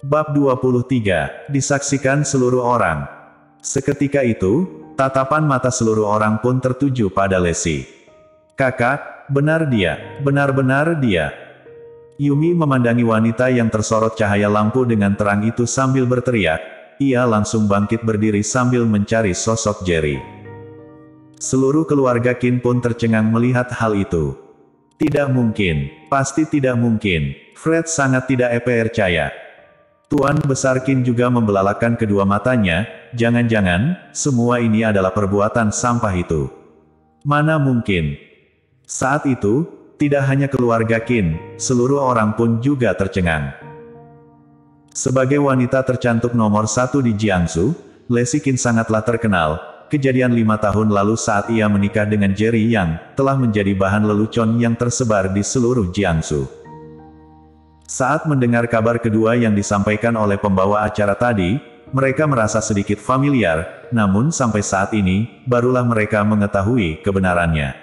Bab 23, disaksikan seluruh orang. Seketika itu, tatapan mata seluruh orang pun tertuju pada Lexi. Kakak, benar dia, benar-benar dia. Yumi memandangi wanita yang tersorot cahaya lampu dengan terang itu sambil berteriak. Ia langsung bangkit berdiri sambil mencari sosok Jerry. Seluruh keluarga Qin pun tercengang melihat hal itu. Tidak mungkin, pasti tidak mungkin. Fred sangat tidak percaya. Tuan Besar Qin juga membelalakan kedua matanya, jangan-jangan, semua ini adalah perbuatan sampah itu. Mana mungkin? Saat itu, tidak hanya keluarga Qin, seluruh orang pun juga tercengang. Sebagai wanita tercantik nomor 1 di Jiangsu, Lexi Qin sangatlah terkenal. Kejadian 5 tahun lalu saat ia menikah dengan Jerry Yang, telah menjadi bahan lelucon yang tersebar di seluruh Jiangsu. Saat mendengar kabar kedua yang disampaikan oleh pembawa acara tadi, mereka merasa sedikit familiar, namun sampai saat ini, barulah mereka mengetahui kebenarannya.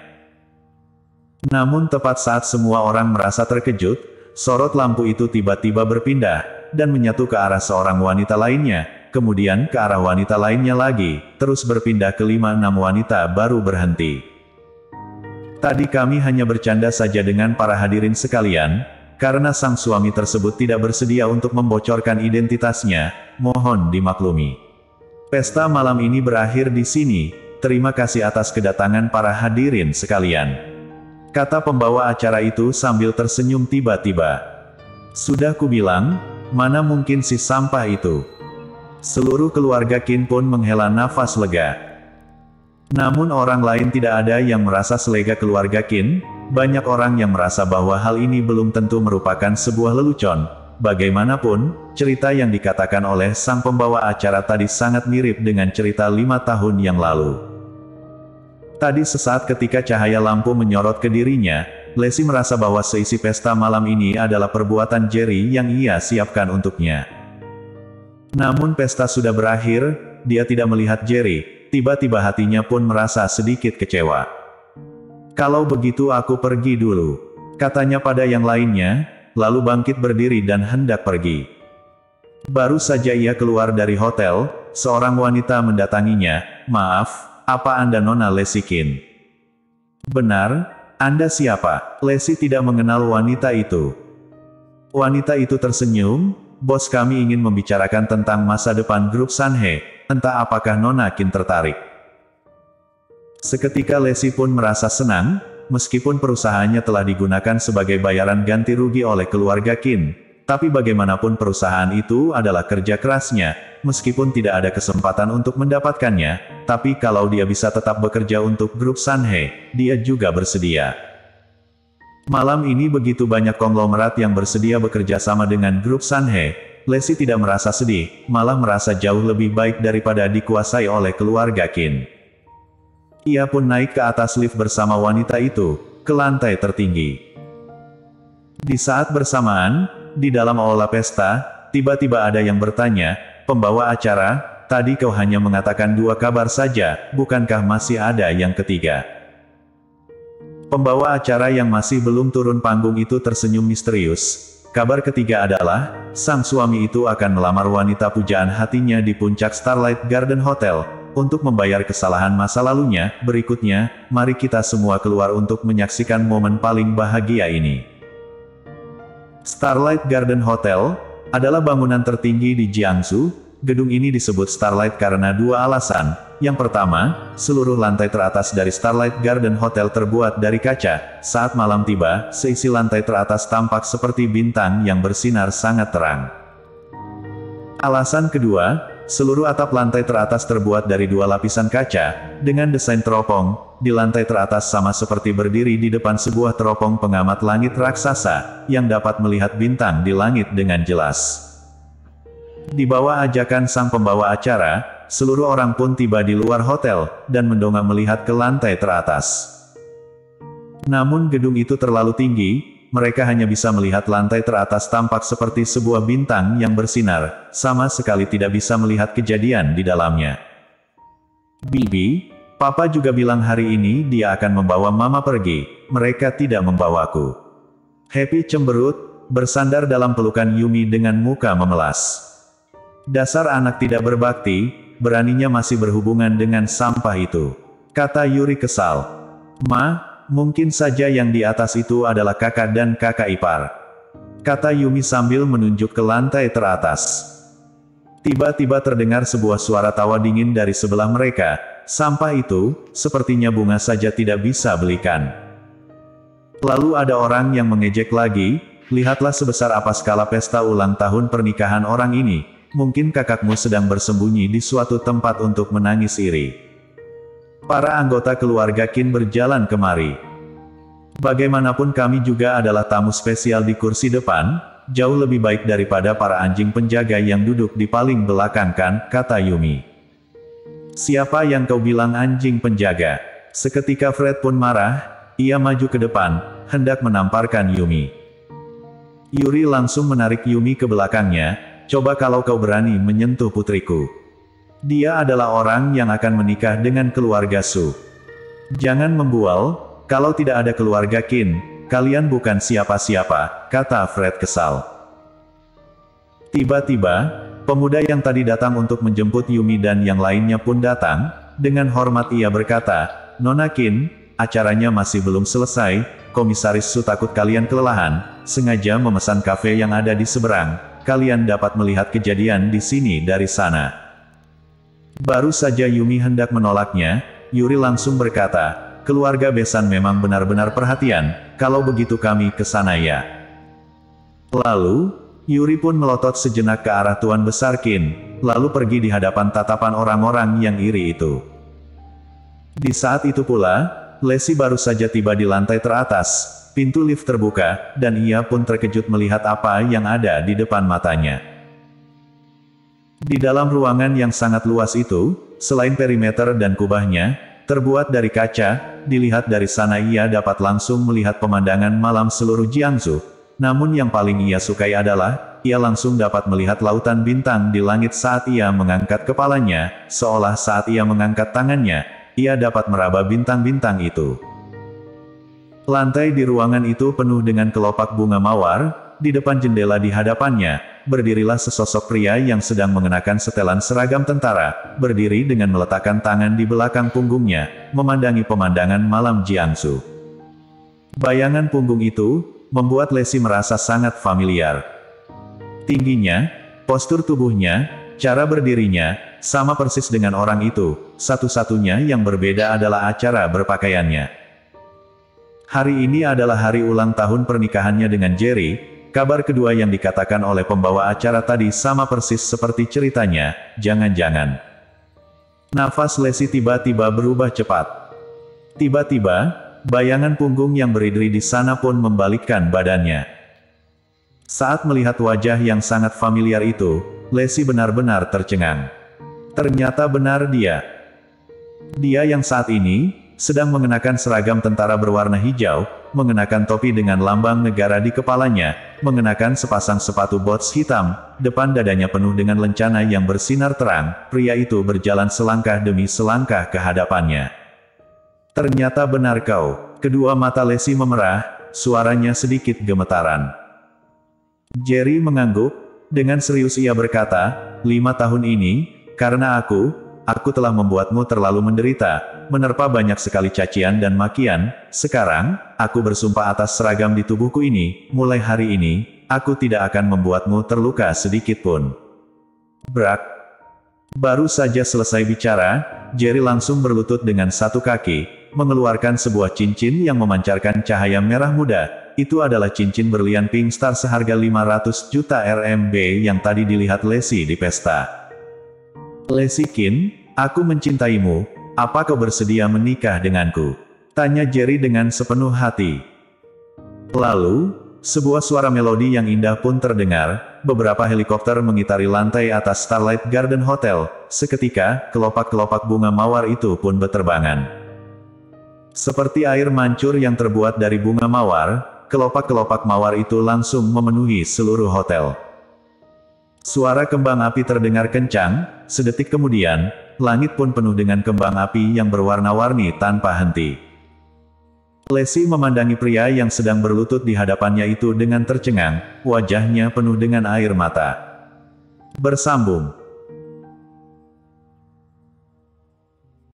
Namun tepat saat semua orang merasa terkejut, sorot lampu itu tiba-tiba berpindah, dan menyatu ke arah seorang wanita lainnya, kemudian ke arah wanita lainnya lagi, terus berpindah ke 5-6 wanita baru berhenti. Tadi kami hanya bercanda saja dengan para hadirin sekalian, karena sang suami tersebut tidak bersedia untuk membocorkan identitasnya, mohon dimaklumi. Pesta malam ini berakhir di sini, terima kasih atas kedatangan para hadirin sekalian. Kata pembawa acara itu sambil tersenyum tiba-tiba. Sudah kubilang, mana mungkin si sampah itu. Seluruh keluarga Qin pun menghela nafas lega. Namun orang lain tidak ada yang merasa selega keluarga Qin. Banyak orang yang merasa bahwa hal ini belum tentu merupakan sebuah lelucon. Bagaimanapun, cerita yang dikatakan oleh sang pembawa acara tadi sangat mirip dengan cerita 5 tahun yang lalu. Tadi sesaat ketika cahaya lampu menyorot ke dirinya, Lexi merasa bahwa seisi pesta malam ini adalah perbuatan Jerry yang ia siapkan untuknya. Namun pesta sudah berakhir, dia tidak melihat Jerry, tiba-tiba hatinya pun merasa sedikit kecewa. Kalau begitu aku pergi dulu, katanya pada yang lainnya, lalu bangkit berdiri dan hendak pergi. Baru saja ia keluar dari hotel, seorang wanita mendatanginya. Maaf, apa Anda Nona Lexi Qin? Benar, Anda siapa? Lexi tidak mengenal wanita itu. Wanita itu tersenyum, bos kami ingin membicarakan tentang masa depan grup Sanhe, entah apakah Nona Qin tertarik. Seketika Lexi pun merasa senang, meskipun perusahaannya telah digunakan sebagai bayaran ganti rugi oleh keluarga Qin, tapi bagaimanapun perusahaan itu adalah kerja kerasnya, meskipun tidak ada kesempatan untuk mendapatkannya, tapi kalau dia bisa tetap bekerja untuk grup Sanhe, dia juga bersedia. Malam ini begitu banyak konglomerat yang bersedia bekerja sama dengan grup Sanhe, Lexi tidak merasa sedih, malah merasa jauh lebih baik daripada dikuasai oleh keluarga Qin. Ia pun naik ke atas lift bersama wanita itu, ke lantai tertinggi. Di saat bersamaan, di dalam aula pesta, tiba-tiba ada yang bertanya, pembawa acara, tadi kau hanya mengatakan 2 kabar saja, bukankah masih ada yang ketiga? Pembawa acara yang masih belum turun panggung itu tersenyum misterius. Kabar ketiga adalah, sang suami itu akan melamar wanita pujaan hatinya di puncak Starlight Garden Hotel. Untuk membayar kesalahan masa lalunya, berikutnya, mari kita semua keluar untuk menyaksikan momen paling bahagia ini. Starlight Garden Hotel adalah bangunan tertinggi di Jiangsu. Gedung ini disebut Starlight karena 2 alasan. Yang pertama, seluruh lantai teratas dari Starlight Garden Hotel terbuat dari kaca. Saat malam tiba, seisi lantai teratas tampak seperti bintang yang bersinar sangat terang. Alasan kedua, seluruh atap lantai teratas terbuat dari 2 lapisan kaca, dengan desain teropong, di lantai teratas sama seperti berdiri di depan sebuah teropong pengamat langit raksasa, yang dapat melihat bintang di langit dengan jelas. Di bawah ajakan sang pembawa acara, seluruh orang pun tiba di luar hotel, dan mendongak melihat ke lantai teratas. Namun gedung itu terlalu tinggi, mereka hanya bisa melihat lantai teratas tampak seperti sebuah bintang yang bersinar, sama sekali tidak bisa melihat kejadian di dalamnya. Bibi, Papa juga bilang hari ini dia akan membawa Mama pergi, mereka tidak membawaku. Happy cemberut, bersandar dalam pelukan Yumi dengan muka memelas. Dasar anak tidak berbakti, beraninya masih berhubungan dengan sampah itu, kata Yuri kesal. Ma, mungkin saja yang di atas itu adalah kakak dan kakak ipar, kata Yumi sambil menunjuk ke lantai teratas. Tiba-tiba terdengar sebuah suara tawa dingin dari sebelah mereka. Sampah itu, sepertinya bunga saja tidak bisa belikan. Lalu ada orang yang mengejek lagi, lihatlah sebesar apa skala pesta ulang tahun pernikahan orang ini. Mungkin kakakmu sedang bersembunyi di suatu tempat untuk menangis iri. Para anggota keluarga Qin berjalan kemari. Bagaimanapun kami juga adalah tamu spesial di kursi depan, jauh lebih baik daripada para anjing penjaga yang duduk di paling belakang kan, kata Yumi. Siapa yang kau bilang anjing penjaga? Seketika Fred pun marah, ia maju ke depan, hendak menamparkan Yumi. Yuri langsung menarik Yumi ke belakangnya, coba kalau kau berani menyentuh putriku. Dia adalah orang yang akan menikah dengan keluarga Su. Jangan membual, kalau tidak ada keluarga Qin, kalian bukan siapa-siapa, kata Fred kesal. Tiba-tiba, pemuda yang tadi datang untuk menjemput Yumi dan yang lainnya pun datang. Dengan hormat ia berkata, Nona Qin, acaranya masih belum selesai, Komisaris Su takut kalian kelelahan, sengaja memesan kafe yang ada di seberang, kalian dapat melihat kejadian di sini dari sana. Baru saja Yumi hendak menolaknya, Yuri langsung berkata, keluarga Besan memang benar-benar perhatian, kalau begitu kami ke sana ya. Lalu, Yuri pun melotot sejenak ke arah Tuan Besar Qin, lalu pergi di hadapan tatapan orang-orang yang iri itu. Di saat itu pula, Lesi baru saja tiba di lantai teratas, pintu lift terbuka, dan ia pun terkejut melihat apa yang ada di depan matanya. Di dalam ruangan yang sangat luas itu, selain perimeter dan kubahnya, terbuat dari kaca, dilihat dari sana ia dapat langsung melihat pemandangan malam seluruh Jiangsu. Namun yang paling ia sukai adalah, ia langsung dapat melihat lautan bintang di langit saat ia mengangkat kepalanya, seolah saat ia mengangkat tangannya, ia dapat meraba bintang-bintang itu. Lantai di ruangan itu penuh dengan kelopak bunga mawar, di depan jendela di hadapannya, berdirilah sesosok pria yang sedang mengenakan setelan seragam tentara, berdiri dengan meletakkan tangan di belakang punggungnya, memandangi pemandangan malam Jiangsu. Bayangan punggung itu, membuat Lesi merasa sangat familiar. Tingginya, postur tubuhnya, cara berdirinya, sama persis dengan orang itu, satu-satunya yang berbeda adalah acara berpakaiannya. Hari ini adalah hari ulang tahun pernikahannya dengan Jerry. Kabar kedua yang dikatakan oleh pembawa acara tadi sama persis seperti ceritanya, jangan-jangan. Nafas Lesi tiba-tiba berubah cepat. Tiba-tiba, bayangan punggung yang berdiri di sana pun membalikkan badannya. Saat melihat wajah yang sangat familiar itu, Lesi benar-benar tercengang. Ternyata benar dia. Dia yang saat ini sedang mengenakan seragam tentara berwarna hijau, mengenakan topi dengan lambang negara di kepalanya, mengenakan sepasang sepatu boots hitam, depan dadanya penuh dengan lencana yang bersinar terang, pria itu berjalan selangkah demi selangkah ke hadapannya. Ternyata benar kau. Kedua mata Lesi memerah, suaranya sedikit gemetaran. Jerry mengangguk, dengan serius ia berkata, 5 tahun ini, karena aku telah membuatmu terlalu menderita, menerpa banyak sekali cacian dan makian, sekarang, aku bersumpah atas seragam di tubuhku ini, mulai hari ini, aku tidak akan membuatmu terluka sedikit pun. Brak. Baru saja selesai bicara, Jerry langsung berlutut dengan satu kaki, mengeluarkan sebuah cincin yang memancarkan cahaya merah muda, itu adalah cincin berlian Pink Star seharga 500 juta RMB yang tadi dilihat Lesi di pesta. Lesi Qin, aku mencintaimu, apa kau bersedia menikah denganku? Tanya Jerry dengan sepenuh hati. Lalu, sebuah suara melodi yang indah pun terdengar, beberapa helikopter mengitari lantai atas Starlight Garden Hotel, seketika, kelopak-kelopak bunga mawar itu pun berterbangan. Seperti air mancur yang terbuat dari bunga mawar, kelopak-kelopak mawar itu langsung memenuhi seluruh hotel. Suara kembang api terdengar kencang, sedetik kemudian, langit pun penuh dengan kembang api yang berwarna-warni tanpa henti. Lesi memandangi pria yang sedang berlutut di hadapannya itu dengan tercengang, wajahnya penuh dengan air mata. Bersambung.